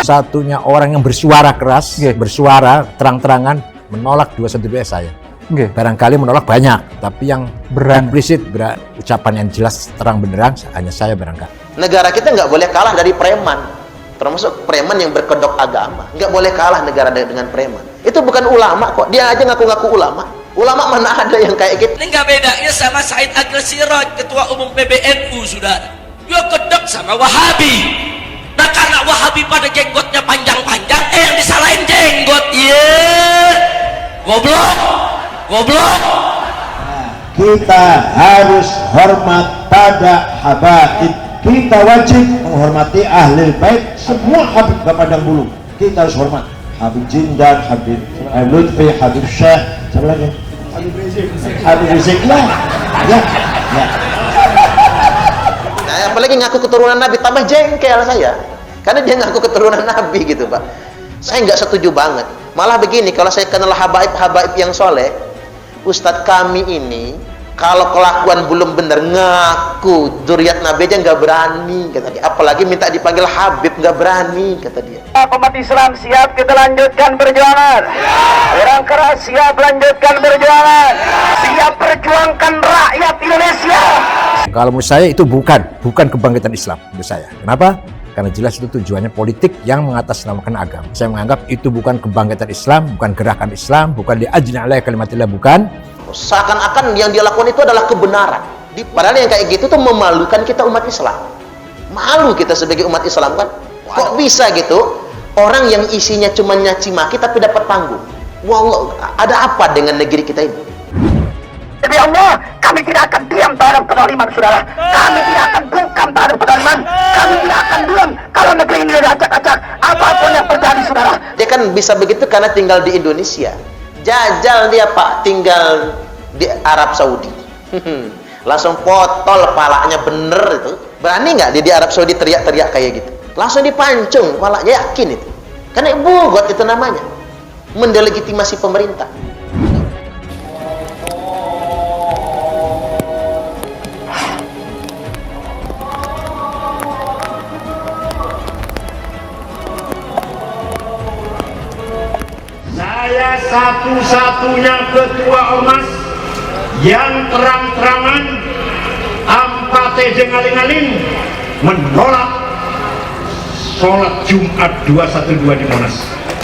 satu-satunya orang yang bersuara keras, bersuara terang-terangan menolak 212 saya. Barangkali menolak banyak, tapi yang eksplisit, ucapan yang jelas terang benderang hanya saya barangkali. Negara kita nggak boleh kalah dari preman, termasuk preman yang berkedok agama. Nggak boleh kalah negara dengan preman. Itu bukan ulama kok, dia aja ngaku-ngaku ulama. Ulama mana ada yang kayak gitu? Ini nggak bedanya sama Said Agil Siraj, ketua umum PBNU, saudara. Dia kedek sama Wahabi. Nah karena Wahabi pada jenggotnya panjang-panjang, yang disalahin jenggot. Goblok. Kita harus hormat pada habaib. Kita wajib menghormati ahli bait, semua Habib Padang Bulu. Kita harus hormat. Habib Jindan, Habib Lutfi, Habib Syekh, siapa lagi? Habib Rizik lah. Ya. Nah, apalagi ngaku keturunan Nabi, tambah jengkel saya. Karena dia ngaku keturunan Nabi gitu, Pak. Saya nggak setuju banget. Malah begini, kalau saya kenal habaib yang soleh, Ustadz kami ini kalau kelakuan belum benar ngaku zuriat Nabi aja nggak berani, kata dia. Apalagi minta dipanggil Habib, nggak berani, kata dia. Umat Islam siap kita lanjutkan perjuangan. Orang keras siap lanjutkan perjuangan. Siap perjuangkan rakyat Indonesia. Kalau menurut saya itu bukan kebangkitan Islam menurut saya. Kenapa? Karena jelas itu tujuannya politik yang mengatasnamakan agama. Saya menganggap itu bukan kebangkitan Islam, bukan gerakan Islam, bukan li'ajna alaihi kalimatillah, bukan. Seakan-akan yang dia lakukan itu adalah kebenaran. Padahal yang kayak gitu tuh memalukan kita umat Islam. Malu kita sebagai umat Islam kan. Kok bisa gitu? Orang yang isinya cuma nyaci maki tapi dapat panggung. Wallah, ada apa dengan negeri kita ini? Demi Allah, kami tidak akan diam terhadap kezaliman, saudara. Kami tidak akan bungkam terhadap kezaliman. Kami tidak akan diam kalau negeri ini diacak-acak. Apapun yang terjadi, saudara. Dia kan bisa begitu karena tinggal di Indonesia. Jajal dia, Pak, tinggal di Arab Saudi. Langsung potol palanya, bener itu. Berani nggak dia di Arab Saudi teriak-teriak kayak gitu? Langsung dipancung palanya, yakin itu. Karena bugot itu namanya. Mendelegitimasi pemerintah. Saya satu-satunya ketua ormas yang terang-terangan ampate jengaling-aling menolak sholat Jumat 212 di Monas.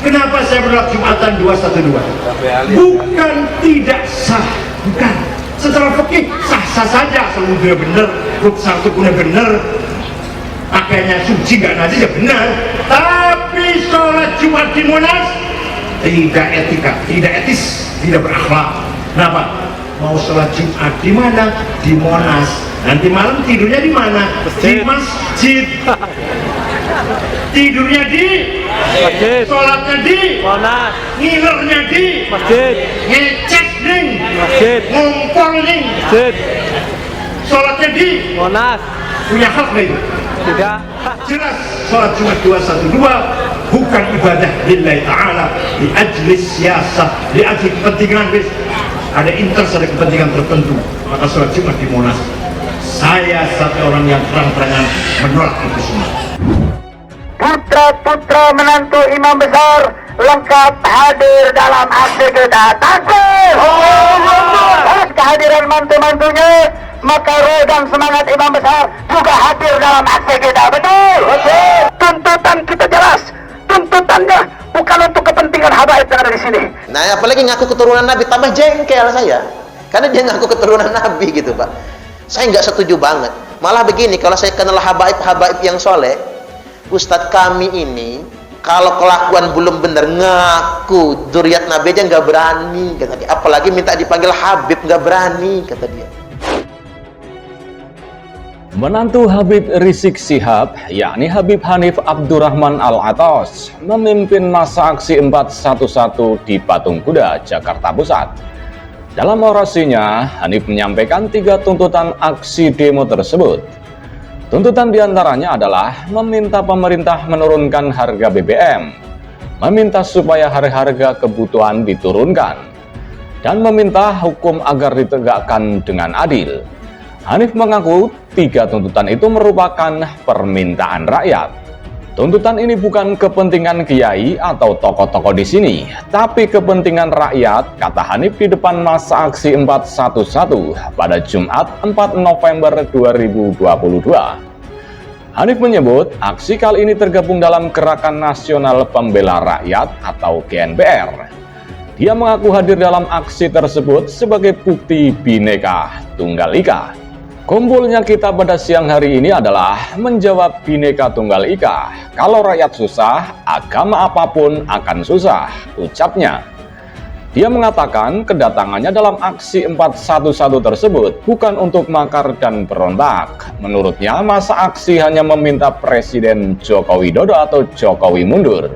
Kenapa saya menolak Jumatan 212? Bukan tidak sah, bukan. Secara fikih sah-sah saja, semuanya benar, putusan hukumnya benar, pakainya suci nggak najis ya benar. Tapi sholat Jumat di Monas tidak etika, tidak etis, tidak berakhlak. Kenapa? Mau sholat Jumat di mana? Di Monas. Nanti malam tidurnya di mana? Di masjid. Tidurnya di masjid. Sholatnya di Monas. Ngilernya di masjid. Ngecek ning masjid. Ngumpul ning masjid. Sholatnya di Monas. Punya hak nggak itu? Tidak. Jelas sholat Jumat 212 bukan ibadah lillahi ta'ala, di ajlis siasah, di ajlis kepentingan, ada interest, ada kepentingan tertentu. Maka sholat Jumat di Monas, saya satu orang yang terang-terangan menolak itu semua. Putra-putra menantu imam besar lengkap hadir dalam aksi kita. Takbir! Atas kehadiran mantu-mantunya, maka roh dan semangat imam besar juga hadir dalam aksi kita. Betul? Tuntutan kita jelas. Tuntutannya bukan untuk kepentingan habaib yang ada di sini. Nah, apalagi ngaku keturunan Nabi, tambah jengkel saya. Karena dia ngaku keturunan Nabi gitu, Pak. Saya nggak setuju banget. Malah begini, kalau saya kenal habaib yang soleh, Ustadz kami ini kalau kelakuan belum benar ngaku zuriat Nabi aja nggak berani, kata dia. Apalagi minta dipanggil Habib, nggak berani, kata dia. Menantu Habib Rizik Syihab, yakni Habib Hanif Abdurrahman Al-Atas, memimpin masa aksi 411 di Patung Kuda, Jakarta Pusat. Dalam orasinya, Hanif menyampaikan 3 tuntutan aksi demo tersebut. Tuntutan diantaranya adalah meminta pemerintah menurunkan harga BBM, meminta supaya harga kebutuhan diturunkan, dan meminta hukum agar ditegakkan dengan adil. Hanif mengaku 3 tuntutan itu merupakan permintaan rakyat. Tuntutan ini bukan kepentingan kiai atau tokoh-tokoh di sini, tapi kepentingan rakyat, kata Hanif di depan massa aksi 411 pada Jumat 4 November 2022. Hanif menyebut aksi kali ini tergabung dalam Gerakan Nasional Pembela Rakyat atau GNPR. Dia mengaku hadir dalam aksi tersebut sebagai bukti Bhinneka Tunggal Ika. Kumpulnya kita pada siang hari ini adalah menjawab Bhinneka Tunggal Ika. Kalau rakyat susah, agama apapun akan susah, ucapnya. Dia mengatakan kedatangannya dalam aksi 411 tersebut bukan untuk makar dan berontak. Menurutnya, masa aksi hanya meminta Presiden Joko Widodo atau Jokowi mundur.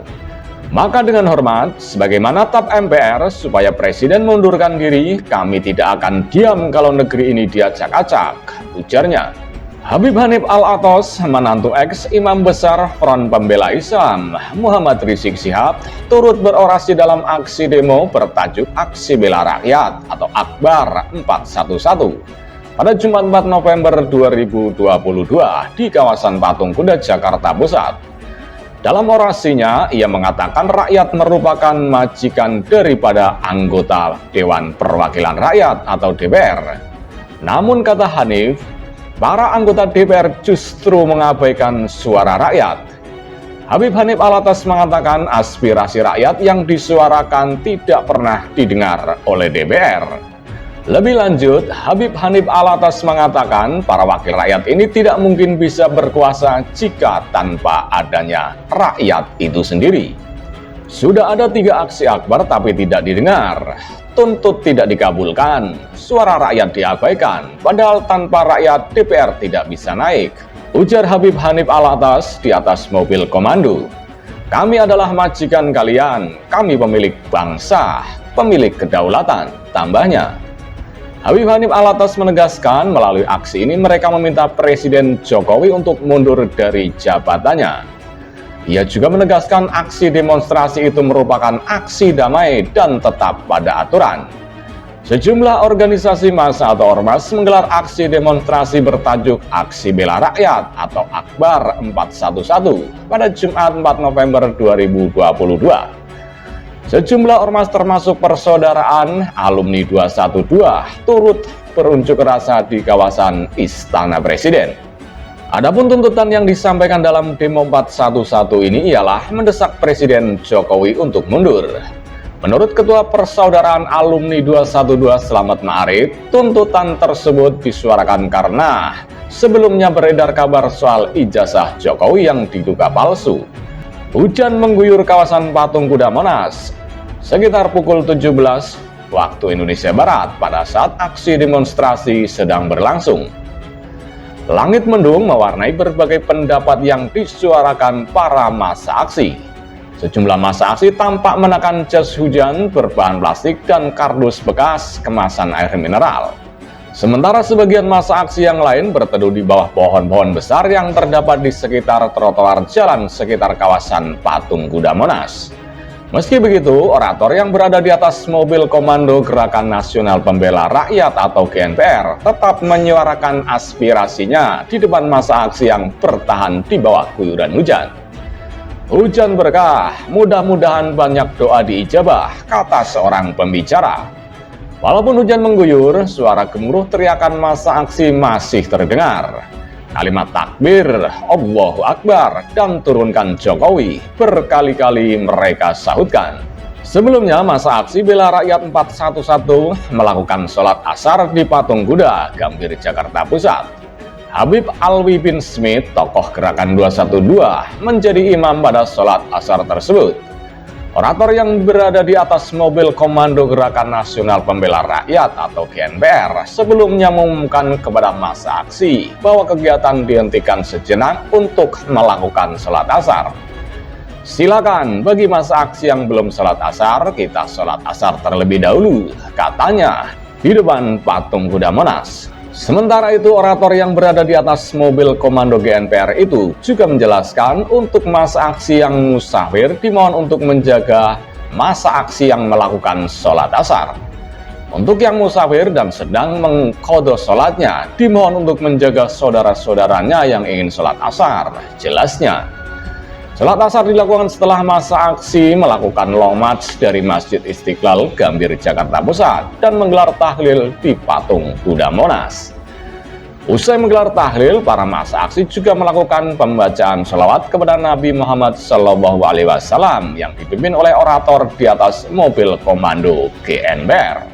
Maka dengan hormat, sebagaimana TAP MPR supaya Presiden mundurkan diri, kami tidak akan diam kalau negeri ini diacak-acak, ujarnya. Habib Hanif Al-Athos, menantu ex Imam Besar Front Pembela Islam Muhammad Rizik Syihab, turut berorasi dalam aksi demo bertajuk Aksi Bela Rakyat atau Akbar 411 pada Jumat 4 November 2022 di kawasan Patung Kuda, Jakarta Pusat. Dalam orasinya, ia mengatakan rakyat merupakan majikan daripada anggota Dewan Perwakilan Rakyat atau DPR. Namun kata Hanif, para anggota DPR justru mengabaikan suara rakyat. Habib Hanif Al-Athos mengatakan aspirasi rakyat yang disuarakan tidak pernah didengar oleh DPR. Lebih lanjut, Habib Hanif Al-Athos mengatakan para wakil rakyat ini tidak mungkin bisa berkuasa jika tanpa adanya rakyat itu sendiri. Sudah ada 3 aksi akbar tapi tidak didengar, tuntut tidak dikabulkan, suara rakyat diabaikan, padahal tanpa rakyat DPR tidak bisa naik, ujar Habib Hanif Al-Athos di atas mobil komando. Kami adalah majikan kalian, kami pemilik bangsa, pemilik kedaulatan, tambahnya. Habib Hanif Al-Athos menegaskan melalui aksi ini mereka meminta Presiden Jokowi untuk mundur dari jabatannya. Ia juga menegaskan aksi demonstrasi itu merupakan aksi damai dan tetap pada aturan. Sejumlah organisasi massa atau ormas menggelar aksi demonstrasi bertajuk Aksi Bela Rakyat atau Akbar 411 pada Jumat 4 November 2022. Sejumlah ormas termasuk Persaudaraan Alumni 212 turut berunjuk rasa di kawasan Istana Presiden. Adapun tuntutan yang disampaikan dalam demo 411 ini ialah mendesak Presiden Jokowi untuk mundur. Menurut Ketua Persaudaraan Alumni 212 Slamet Ma'arif, tuntutan tersebut disuarakan karena sebelumnya beredar kabar soal ijazah Jokowi yang diduga palsu. Hujan mengguyur kawasan Patung Kuda Monas sekitar pukul 17 waktu Indonesia Barat pada saat aksi demonstrasi sedang berlangsung. Langit mendung mewarnai berbagai pendapat yang disuarakan para massa aksi. Sejumlah massa aksi tampak menekan jas hujan berbahan plastik dan kardus bekas kemasan air mineral. Sementara sebagian massa aksi yang lain berteduh di bawah pohon-pohon besar yang terdapat di sekitar trotoar jalan sekitar kawasan Patung Kuda Monas. Meski begitu, orator yang berada di atas mobil komando Gerakan Nasional Pembela Rakyat atau GNPR tetap menyuarakan aspirasinya di depan massa aksi yang bertahan di bawah guyuran hujan. Hujan berkah, mudah-mudahan banyak doa diijabah, kata seorang pembicara. Walaupun hujan mengguyur, suara gemuruh teriakan massa aksi masih terdengar. Kalimat takbir, Allahu Akbar, dan turunkan Jokowi berkali-kali mereka sahutkan. Sebelumnya, massa aksi Bela Rakyat 411 melakukan sholat asar di Patung Kuda, Gambir, Jakarta Pusat. Habib Alwi bin Smith, tokoh Gerakan 212, menjadi imam pada sholat asar tersebut. Orator yang berada di atas mobil komando Gerakan Nasional Pembela Rakyat atau GNPR sebelumnya mengumumkan kepada massa aksi bahwa kegiatan dihentikan sejenak untuk melakukan sholat asar. Silakan bagi massa aksi yang belum sholat asar, kita sholat asar terlebih dahulu, katanya di depan Patung Kuda Monas. Sementara itu, orator yang berada di atas mobil komando GNPR itu juga menjelaskan untuk massa aksi yang musafir dimohon untuk menjaga massa aksi yang melakukan sholat asar. Untuk yang musafir dan sedang mengqadha sholatnya, dimohon untuk menjaga saudara-saudaranya yang ingin sholat asar, jelasnya. Sholat asar dilakukan setelah masa aksi melakukan long march dari Masjid Istiqlal, Gambir, Jakarta Pusat dan menggelar tahlil di Patung Kuda Monas. Usai menggelar tahlil, para massa aksi juga melakukan pembacaan sholawat kepada Nabi Muhammad SAW yang dipimpin oleh orator di atas mobil komando GNBR.